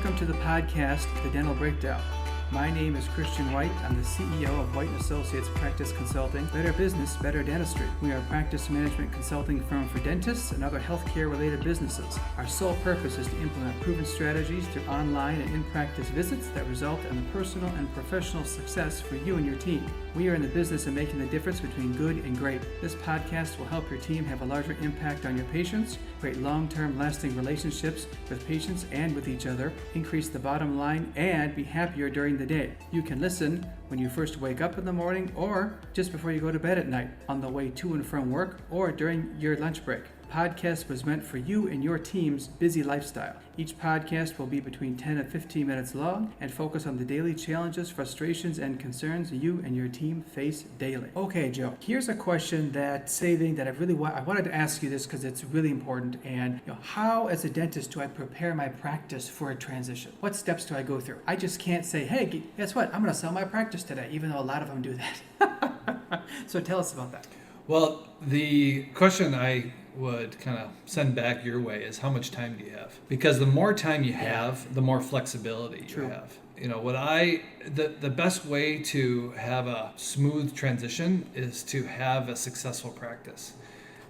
Welcome to the podcast, The Dental Breakdown. My name is Christian White. I'm the CEO of White & Associates Practice Consulting. Better business, better dentistry. We are a practice management consulting firm for dentists and other healthcare-related businesses. Our sole purpose is to implement proven strategies through online and in-practice visits that result in the personal and professional success for you and your team. We are in the business of making the difference between good and great. This podcast will help your team have a larger impact on your patients, create long-term lasting relationships with patients and with each other, increase the bottom line, and be happier during the day. You can listen when you first wake up in the morning or just before you go to bed at night, on the way to and from work, or during your lunch break. Podcast was meant for you and your team's busy lifestyle. Each podcast will be between 10 and 15 minutes long and focus on the daily challenges, frustrations, and concerns you and your team face daily. Okay, Joe, here's a question that I wanted to ask you this because it's really important. And how, as a dentist, do I prepare my practice for a transition? What steps do I go through? I just can't say, hey, guess what? I'm going to sell my practice today, even though a lot of them do that. So tell us about that. Well, the question I would kind of send back your way is, how much time do you have? Because the more time you have, the more flexibility you have. The best way to have a smooth transition is to have a successful practice.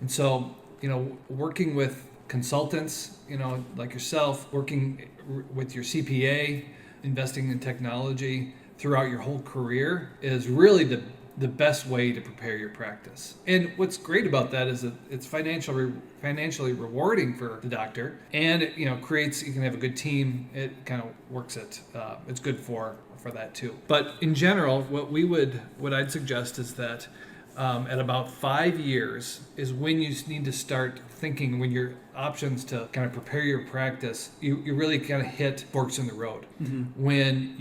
And so, working with consultants, like yourself, working with your CPA, investing in technology throughout your whole career is really the best way to prepare your practice. And what's great about that is that it's financially rewarding for the doctor, and it, you can have a good team. It kind of works it's good for that too. But in general, what I'd suggest is that at about 5 years is when you need to start thinking, when your options to kind of prepare your practice, you really kind of hit forks in the road. Mm-hmm. When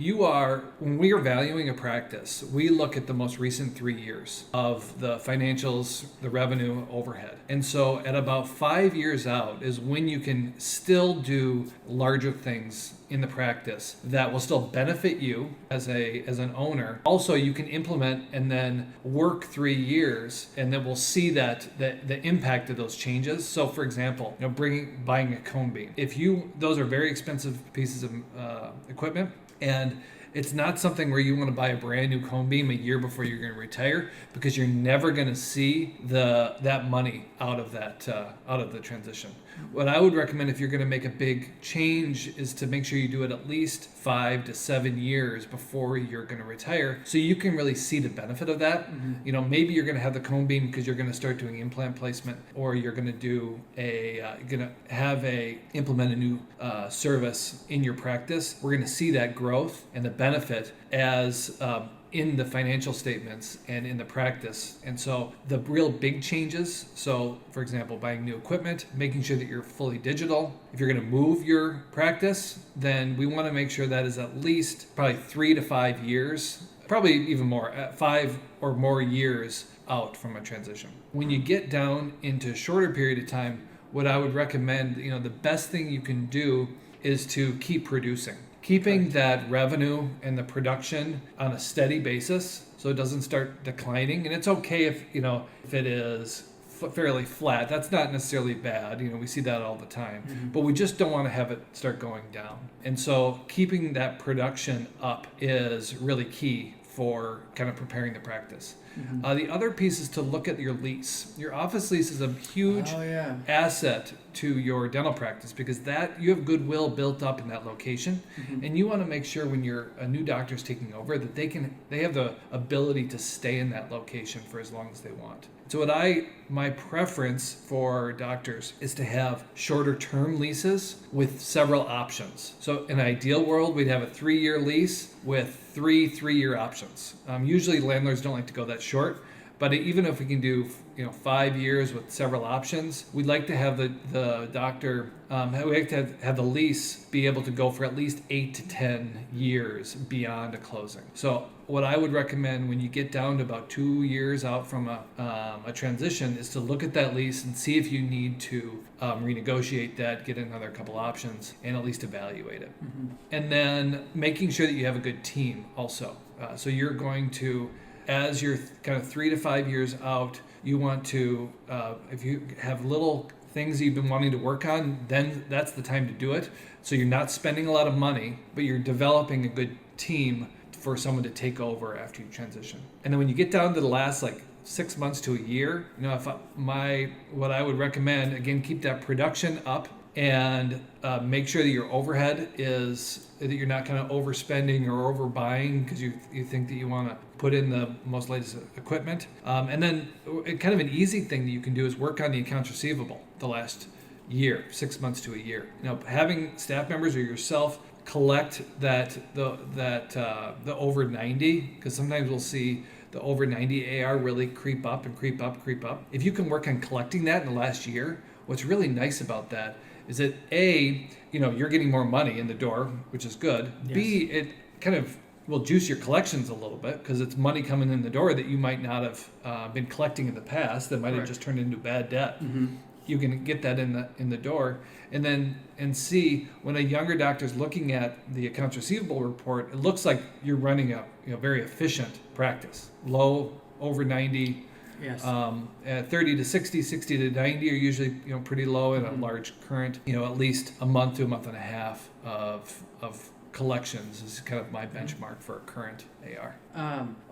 we are valuing a practice, we look at the most recent 3 years of the financials, the revenue, overhead. And so at about 5 years out is when you can still do larger things in the practice that will still benefit you as an owner. Also, you can implement and then work 3 years, and then we'll see that the impact of those changes. So, for example, buying a cone beam. Those are very expensive pieces of equipment, and it's not something where you want to buy a brand new cone beam a year before you're going to retire, because you're never going to see that money out of the transition. What I would recommend if you're going to make a big change is to make sure you do it at least 5 to 7 years before you're going to retire, so you can really see the benefit of that. Mm-hmm. Maybe you're going to have the cone beam because you're going to start doing implant placement, or you're going to implement a new service in your practice. We're going to see that growth and the benefit as in the financial statements and in the practice. And so the real big changes, so for example, buying new equipment, making sure that you're fully digital. If you're going to move your practice, then we want to make sure that is at least probably 3 to 5 years, probably even more, 5 or more years out from a transition. When you get down into a shorter period of time, what I would recommend, the best thing you can do is to keep producing. Keeping that revenue and the production on a steady basis so it doesn't start declining. And it's okay if it is fairly flat. That's not necessarily bad. We see that all the time. Mm-hmm. But we just don't want to have it start going down. And so keeping that production up is really key for kind of preparing the practice. Mm-hmm. The other piece is to look at your lease. Your office lease is a huge asset to your dental practice, because that you have goodwill built up in that location. Mm-hmm. And you want to make sure when a new doctor's taking over that they have the ability to stay in that location for as long as they want. So my preference for doctors is to have shorter term leases with several options. So in an ideal world, we'd have a 3-year lease with 3-year options. Usually landlords don't like to go that short, but even if we can do 5 years with several options, we'd like to have the doctor, we like to have the lease be able to go for at least 8 to 10 years beyond a closing. So what I would recommend when you get down to about 2 years out from a transition is to look at that lease and see if you need to renegotiate that, get another couple options, and at least evaluate it. Mm-hmm. And then making sure that you have a good team also. So you're going to, as you're kind of 3 to 5 years out, you want to, if you have little things that you've been wanting to work on, then that's the time to do it. So you're not spending a lot of money, but you're developing a good team for someone to take over after you transition. And then when you get down to the last 6 months to a year, what I would recommend, again, keep that production up and make sure that your overhead is that you're not kind of overspending or overbuying because you think that you want to put in the most latest equipment. And then kind of an easy thing that you can do is work on the accounts receivable the last year, 6 months to a year. Having staff members or yourself collect the over 90, because sometimes we'll see the over 90 AR really creep up. If you can work on collecting that in the last year, what's really nice about that is that A, you're getting more money in the door, which is good. Yes. B, it kind of will juice your collections a little bit because it's money coming in the door that you might not have been collecting in the past that might have just turned into bad debt. Mm-hmm. You can get that in the door. And C, when a younger doctor is looking at the accounts receivable report, it looks like you're running a very efficient practice. Low, over 90. Yes. 30 to 60, 60 to 90 are usually pretty low in a large current. At least a month to a month and a half of collections is kind of my benchmark for a current AR.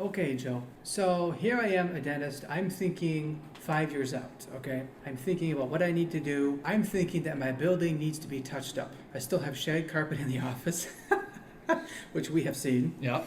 Okay, Joe. So here I am, a dentist. I'm thinking 5 years out, okay? I'm thinking about what I need to do. I'm thinking that my building needs to be touched up. I still have shag carpet in the office, which we have seen. Yeah.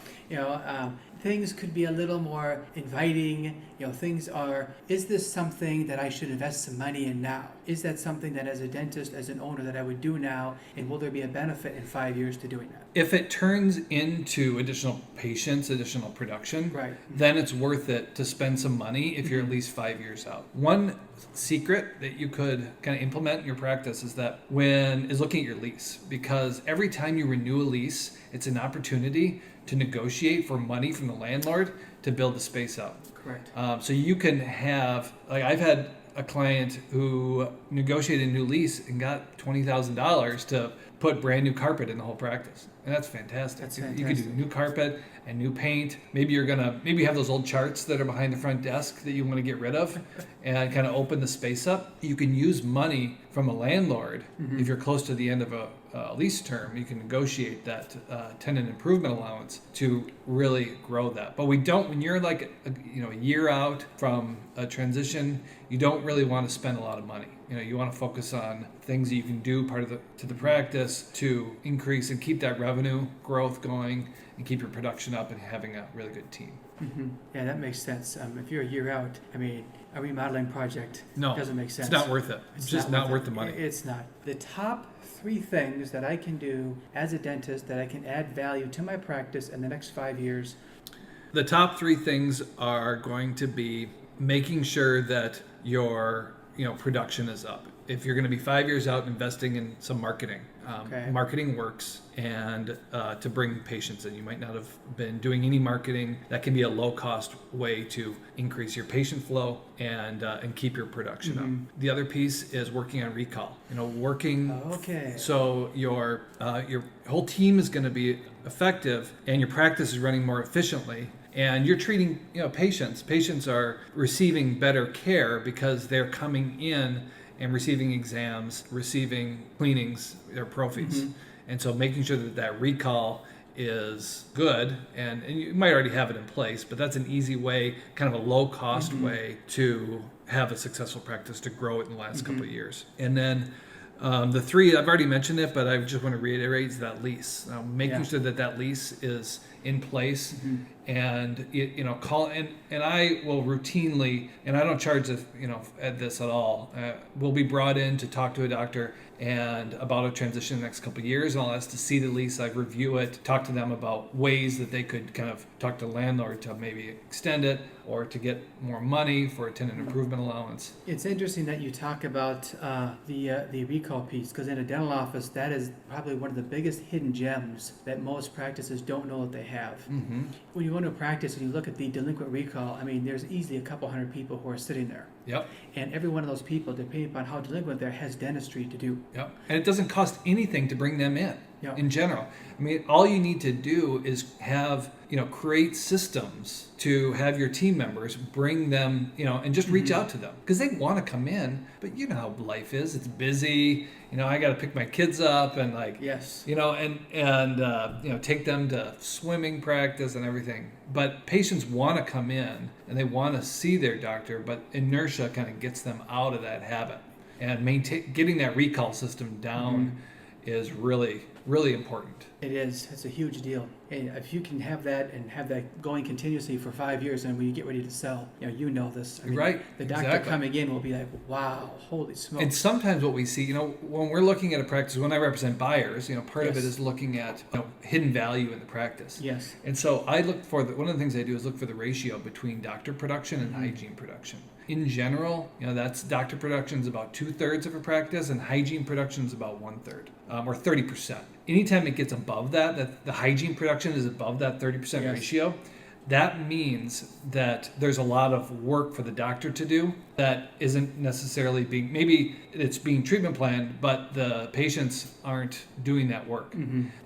Things could be a little more inviting. Is this something that I should invest some money in now? Is that something that as a dentist, as an owner, that I would do now? And will there be a benefit in 5 years to doing that? If it turns into additional patients, additional production, right, then it's worth it to spend some money if you're at least 5 years out. One secret that you could kind of implement in your practice is looking at your lease, because every time you renew a lease, it's an opportunity to negotiate for money from the landlord to build the space out. Correct. So you can have, I've had a client who negotiated a new lease and got $20,000 to put brand new carpet in the whole practice. And that's fantastic. You could do new carpet and new paint. Maybe you have those old charts that are behind the front desk that you want to get rid of and kind of open the space up. You can use money from a landlord. Mm-hmm. If you're close to the end of a lease term, you can negotiate that tenant improvement allowance to really grow that. But when you're a year out from a transition, you don't really want to spend a lot of money. You want to focus on things that you can do to the practice to increase and keep that revenue growth going and keep your production up and having a really good team. Mm-hmm. Yeah, that makes sense. If you're a year out, a remodeling project doesn't make sense. It's not worth it. It's just not worth the money. It's not. The top 3 things that I can do as a dentist that I can add value to my practice in the next 5 years. The top 3 things are going to be making sure that your production is up. If you're going to be 5 years out investing in some marketing, marketing works, and to bring patients in. You might not have been doing any marketing. That can be a low-cost way to increase your patient flow and keep your production up. The other piece is working on recall. So your whole team is going to be effective, and your practice is running more efficiently. And you're treating, patients. Patients are receiving better care because they're coming in and receiving exams, receiving cleanings, their prophies. Mm-hmm. And so making sure that recall is good, and you might already have it in place, but that's an easy way, kind of a low-cost way to have a successful practice to grow it in the last couple of years. And then the 3, I've already mentioned it, but I just want to reiterate, is that lease. Making sure that lease is in place, and call and I will routinely, and I don't charge this at all. We'll be brought in to talk to a doctor and about a transition in the next couple of years, and I'll ask to see the lease. I review it, talk to them about ways that they could kind of talk to the landlord to maybe extend it or to get more money for a tenant improvement allowance. It's interesting that you talk about the recall piece, because in a dental office, that is probably one of the biggest hidden gems that most practices don't know that they have. Mm-hmm. When you go into a practice and you look at the delinquent recall, there's easily a couple hundred people who are sitting there. Yep. And every one of those people, depending upon how delinquent they're, has dentistry to do. Yep. And it doesn't cost anything to bring them in. Yep. In general. All you need to do is have, create systems to have your team members bring them, and just reach out to them because they want to come in, but you know how life is. It's busy. I got to pick my kids up and Yes. take them to swimming practice and everything. But patients want to come in and they want to see their doctor, but inertia kind of gets them out of that habit. And getting that recall system down is really, really important. It is. It's a huge deal. And if you can have that and have that going continuously for 5 years, and when you get ready to sell, this. Right. The doctor Exactly. coming in will be like, wow, holy smokes. And sometimes what we see, when we're looking at a practice, when I represent buyers, part of it Yes. is looking at hidden value in the practice. Yes. And so I look for one of the things I do is look for the ratio between doctor production and hygiene production. In general, that's doctor production is about 2/3 of a practice, and hygiene production is about 1/3, or 30%. Anytime it gets above that the hygiene production is above that 30% Yes. ratio, that means that there's a lot of work for the doctor to do that isn't necessarily maybe it's being treatment planned, but the patients aren't doing that work.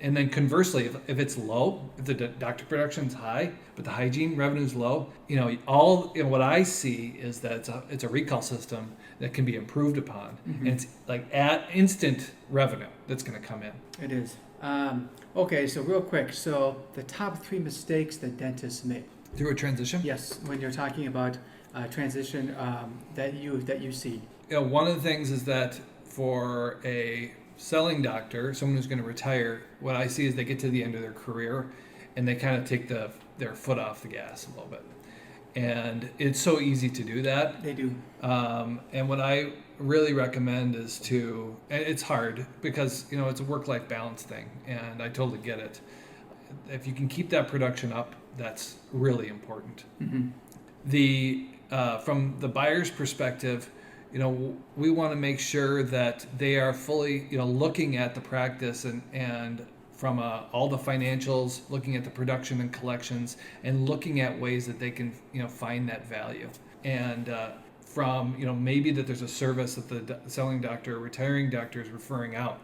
And then conversely, if it's low, if the doctor production's high, but the hygiene revenue's low, what I see is that it's a recall system that can be improved upon. And it's like at instant revenue that's going to come in. It is. Okay, so real quick. So the top 3 mistakes that dentists make. Through a transition? Yes, when you're talking about transition that you see. One of the things is that for a selling doctor, someone who's going to retire, what I see is they get to the end of their career and they kind of take their foot off the gas a little bit. And it's so easy to do that. They do. And what I really recommend is and it's hard because, it's a work-life balance thing, and I totally get it. If you can keep that production up, that's really important. From the buyer's perspective, we want to make sure that they are fully, looking at the practice and from all the financials, looking at the production and collections, and looking at ways that they can, find that value. And from, maybe that there's a service that the selling doctor or retiring doctor is referring out,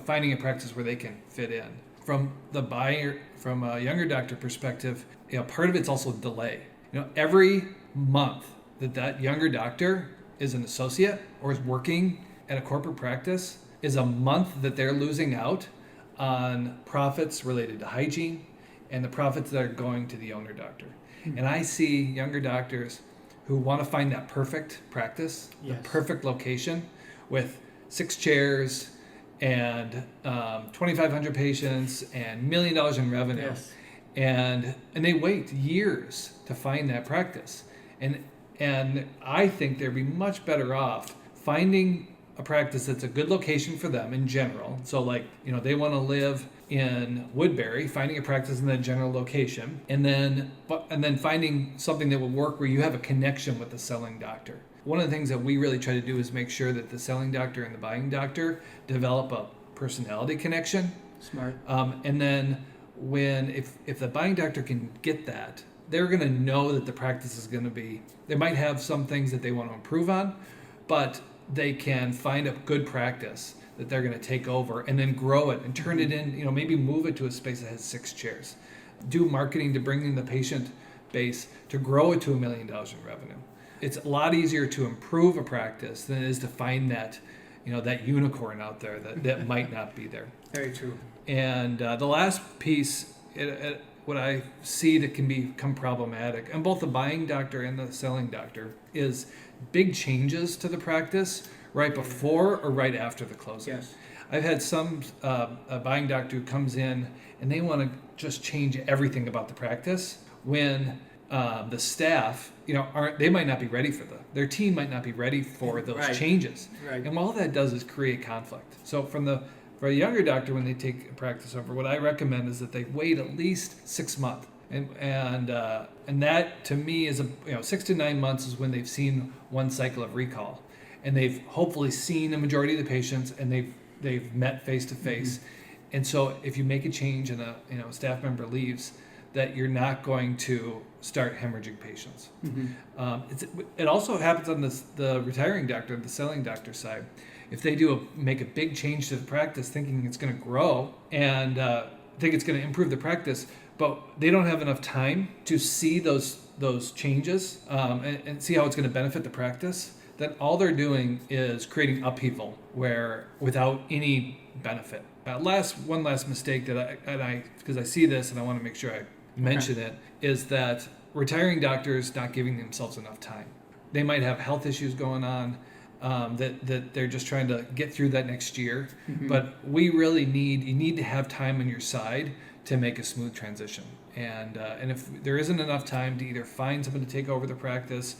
finding a practice where they can fit in. From a younger doctor perspective, part of it's also delay. Every month that younger doctor is an associate or is working at a corporate practice is a month that they're losing out on profits related to hygiene and the profits that are going to the owner doctor. And I see younger doctors who want to find that perfect practice, Yes. the perfect location with 6 chairs and 2,500 patients and $1 million in revenue. Yes. And they wait years to find that practice. And I think they'd be much better off finding a practice that's a good location for them in general. So they want to live in Woodbury, finding a practice in that general location, and then finding something that will work where you have a connection with the selling doctor. One of the things that we really try to do is make sure that the selling doctor and the buying doctor develop a personality connection. Smart. And then if the buying doctor can get that, they're going to know that the practice is going to be, they might have some things that they want to improve on, but they can find a good practice that they're going to take over and then grow it and turn it in, maybe move it to a space that has 6 chairs. Do marketing to bring in the patient base to grow it to $1 million in revenue. It's a lot easier to improve a practice than it is to find that, that unicorn out there that might not be there. Very true. And the last piece, what I see that can become problematic, and both the buying doctor and the selling doctor, is big changes to the practice right before or right after the closing. Yes. I've had some a buying doctor who comes in and they want to just change everything about the practice when the staff, they might not be ready for their team might not be ready for those Right. changes. Right. And all that does is create conflict. So for a younger doctor, when they take a practice over, what I recommend is that they wait at least 6 months. And that to me is 6 to 9 months is when they've seen one cycle of recall, and they've hopefully seen a majority of the patients, and they've met face to face. And so if you make a change and a staff member leaves, that you're not going to start hemorrhaging patients. It also happens on the retiring doctor, the selling doctor side. If they make a big change to the practice, thinking it's going to grow and think it's going to improve the practice, but they don't have enough time to see those changes and see how it's going to benefit the practice, then all they're doing is creating upheaval where without any benefit. One last mistake because I see this and I want to make sure I mention it, is that retiring doctors not giving themselves enough time. They might have health issues going on that they're just trying to get through that next year. Mm-hmm. But you need to have time on your side to make a smooth transition. And if there isn't enough time to either find someone to take over the practice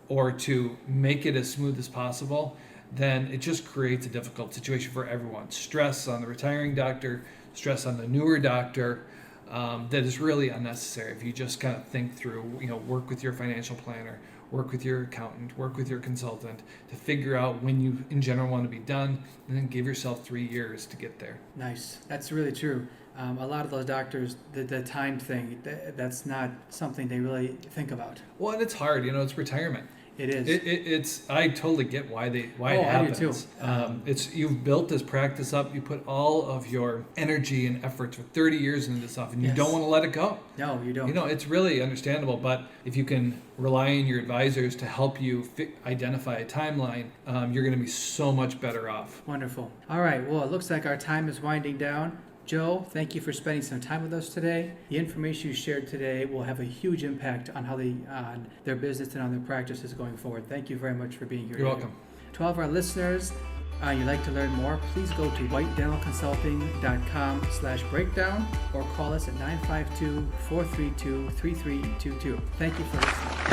or to make it as smooth as possible, then it just creates a difficult situation for everyone. Stress on the retiring doctor, stress on the newer doctor, that is really unnecessary if you just kind of think through, work with your financial planner, work with your accountant, work with your consultant to figure out when you in general want to be done, and then give yourself 3 years to get there. Nice. That's really true. A lot of those doctors, the time thing, that's not something they really think about. Well, and it's hard, it's retirement. It is. It's. I totally get why it happens. I do too. You've built this practice up. You put all of your energy and effort for 30 years into this stuff, and you don't want to let it go. No, you don't. It's really understandable. But if you can rely on your advisors to help you identify a timeline, you're going to be so much better off. Wonderful. All right. Well, it looks like our time is winding down. Joe, thank you for spending some time with us today. The information you shared today will have a huge impact on how on their business and on their practices going forward. Thank you very much for being here. You're welcome. To all of our listeners, you'd like to learn more, please go to whitedentalconsulting.com/breakdown or call us at 952-432-3322. Thank you for listening.